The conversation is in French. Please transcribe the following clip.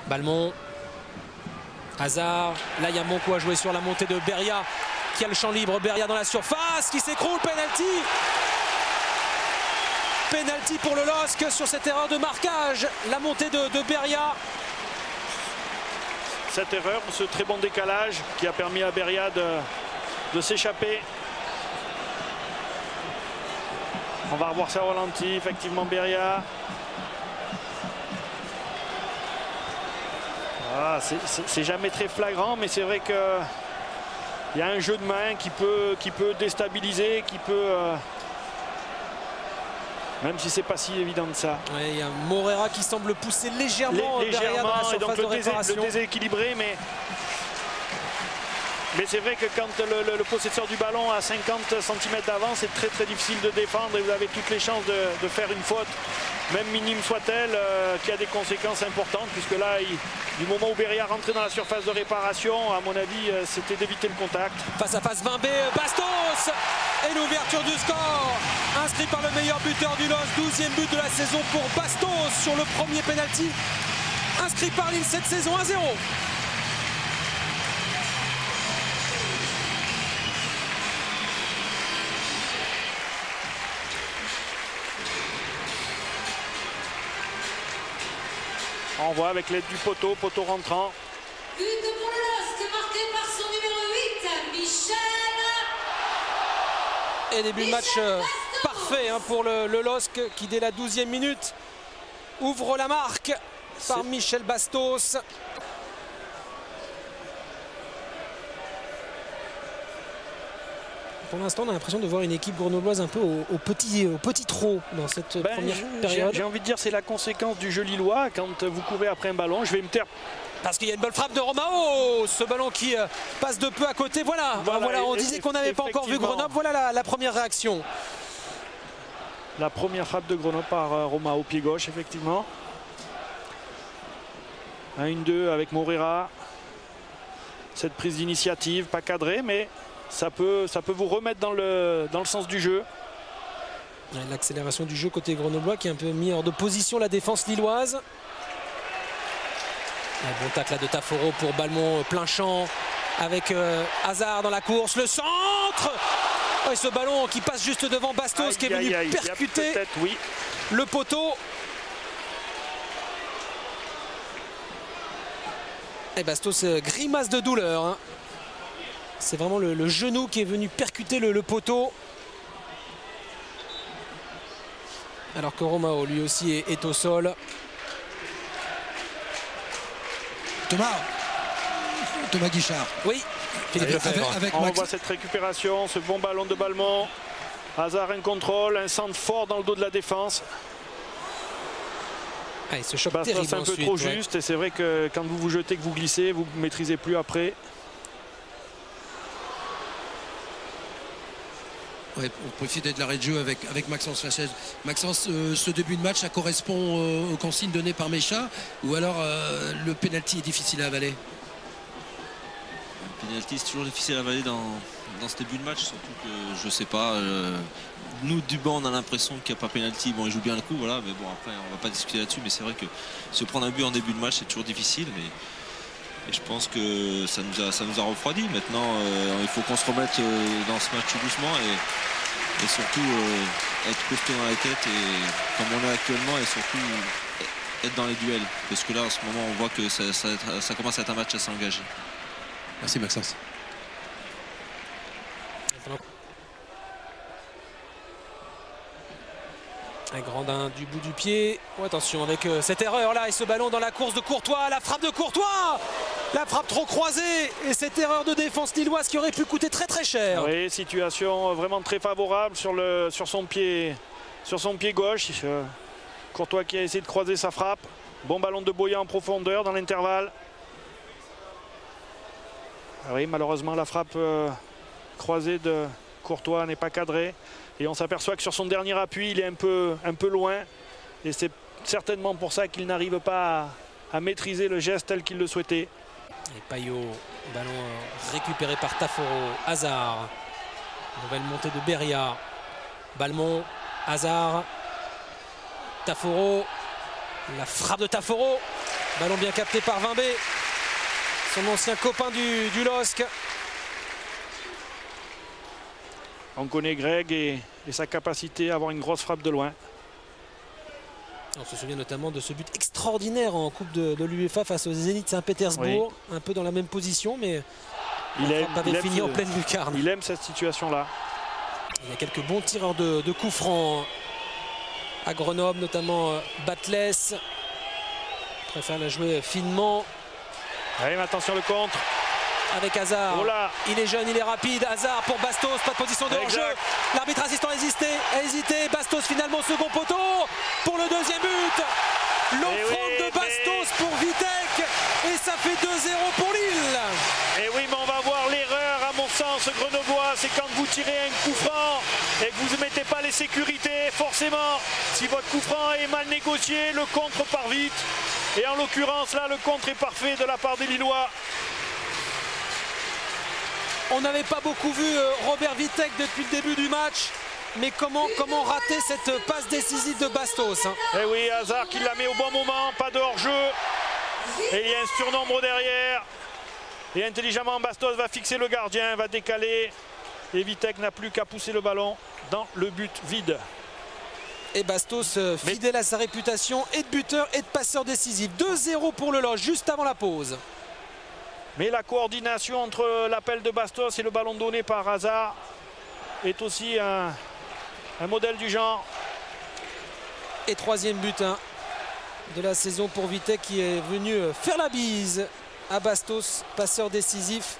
Balmont. Hazard. Là, il y a Monco à jouer sur la montée de Beria qui a le champ libre. Beria dans la surface qui s'écroule. Penalty. Penalty pour le LOSC sur cette erreur de marquage. La montée de Beria. Cette erreur, ce très bon décalage qui a permis à Beria de s'échapper. On va revoir ça au ralenti, effectivement Beria. Ah, c'est jamais très flagrant, mais c'est vrai qu'il y a un jeu de main qui peut déstabiliser, qui peut... même si c'est pas si évident de ça. Ouais, il y a Morera qui semble pousser légèrement, Beria dans la surface et donc de réparation. le déséquilibré, mais c'est vrai que quand le possesseur du ballon a 50 cm d'avance, c'est très très difficile de défendre et vous avez toutes les chances de faire une faute, même minime soit-elle, qui a des conséquences importantes, puisque là, du moment où Beria rentrait dans la surface de réparation, à mon avis, c'était d'éviter le contact. Face à face, Vimbé, Bastos et l'ouverture du score, inscrit par le meilleur buteur du LOSC, 12e but de la saison pour Bastos sur le premier penalty, inscrit par Lille cette saison, 1-0. On voit avec l'aide du poteau rentrant. But pour le LOSC, marqué par son numéro 8, Michel. Et début de match parfait pour le LOSC qui, dès la 12e minute, ouvre la marque par Michel Bastos. Pour l'instant, on a l'impression de voir une équipe grenobloise un peu au petit trot dans cette première période. J'ai envie de dire c'est la conséquence du jeu lillois. Quand vous courez après un ballon, je vais me taire. Parce qu'il y a une bonne frappe de Romao, ce ballon qui passe de peu à côté. Voilà, on disait qu'on n'avait pas encore vu Grenoble. Voilà la première réaction. La première frappe de Grenoble par Romao, pied gauche, effectivement. 1-2 avec Morera. Cette prise d'initiative, pas cadrée, mais ça peut vous remettre dans le sens du jeu. L'accélération du jeu côté grenoblois qui a un peu mis hors de position la défense lilloise. Un bon tacle là de Taforo pour Balmont, plein champ avec Hazard dans la course, le centre. Et ce ballon qui passe juste devant Bastos qui est venu percuter le poteau. Et Bastos grimace de douleur. C'est vraiment le genou qui est venu percuter le poteau. Alors que Romao lui aussi est au sol. Thomas Guichard. Oui. On voit cette récupération, ce bon ballon de Balmont. Hazard, un contrôle, un centre fort dans le dos de la défense. Il se choque Bastos terrible un peu trop juste, et c'est vrai que quand vous vous jetez, que vous glissez, vous ne maîtrisez plus après. Ouais, on profite de l'arrêt de jeu avec Maxence Fachez. Maxence, ce début de match, ça correspond aux consignes données par Mécha, ou alors le penalty est difficile à avaler? Le penalty, c'est toujours difficile à avaler dans ce début de match, surtout que je sais pas. Nous du banc, on a l'impression qu'il n'y a pas penalty. Bon, il joue bien le coup, voilà, mais bon, après on va pas discuter là-dessus, mais c'est vrai que se prendre un but en début de match, c'est toujours difficile. Et je pense que ça nous a refroidi. Maintenant, il faut qu'on se remette dans ce match doucement et surtout être costaud dans la tête, et comme on est actuellement, et surtout être dans les duels. Parce que là, en ce moment, on voit que ça commence à être un match assez engagé. Merci Maxence. Un Grandin du bout du pied. Oh, attention avec cette erreur là et ce ballon dans la course de Courtois. La frappe de Courtois. La frappe trop croisée. Et cette erreur de défense lilloise qui aurait pu coûter très très cher. Oui, situation vraiment très favorable sur son pied gauche. Courtois qui a essayé de croiser sa frappe. Bon ballon de Boya en profondeur dans l'intervalle. Oui, malheureusement la frappe croisée de Courtois n'est pas cadrée. Et on s'aperçoit que sur son dernier appui, il est un peu loin. Et c'est certainement pour ça qu'il n'arrive pas à maîtriser le geste tel qu'il le souhaitait. Et Payot, ballon récupéré par Taforo. Hazard. Nouvelle montée de Beria. Balmont, Hazard. Taforo. La frappe de Taforo. Ballon bien capté par Vimbé, son ancien copain du LOSC. On connaît Greg et sa capacité à avoir une grosse frappe de loin. On se souvient notamment de ce but extraordinaire en Coupe de l'UEFA face au Zénith Saint-Pétersbourg. Oui. Un peu dans la même position, mais il avait fini en pleine lucarne. Il aime cette situation-là. Il y a quelques bons tireurs de coups francs à Grenoble, notamment Batles. Il préfère la jouer finement. Allez, mais attention le contre. Avec Hazard, oh là. Il est jeune, il est rapide. Hazard pour Bastos, pas de position de hors-jeu. L'arbitre assistant a hésité. Bastos finalement second poteau pour le deuxième but. L'offrande de Bastos pour Vitek et ça fait 2-0 pour Lille. Et oui, mais on va voir l'erreur à mon sens grenoblois, c'est quand vous tirez un coup franc et que vous ne mettez pas les sécurités, forcément, si votre coup franc est mal négocié, le contre part vite. Et en l'occurrence là, le contre est parfait de la part des Lillois. On n'avait pas beaucoup vu Robert Vitek depuis le début du match. Mais comment rater cette passe décisive de Bastos, hein. Eh oui, Hazard qui la met au bon moment, pas de hors-jeu. Et il y a un surnombre derrière. Et intelligemment, Bastos va fixer le gardien, va décaler. Et Vitek n'a plus qu'à pousser le ballon dans le but vide. Et Bastos, fidèle à sa réputation, et de buteur et de passeur décisif. 2-0 pour le LOSC, juste avant la pause. Mais la coordination entre l'appel de Bastos et le ballon donné par Hazard est aussi un modèle du genre. Et troisième but de la saison pour Vitek qui est venu faire la bise à Bastos, passeur décisif.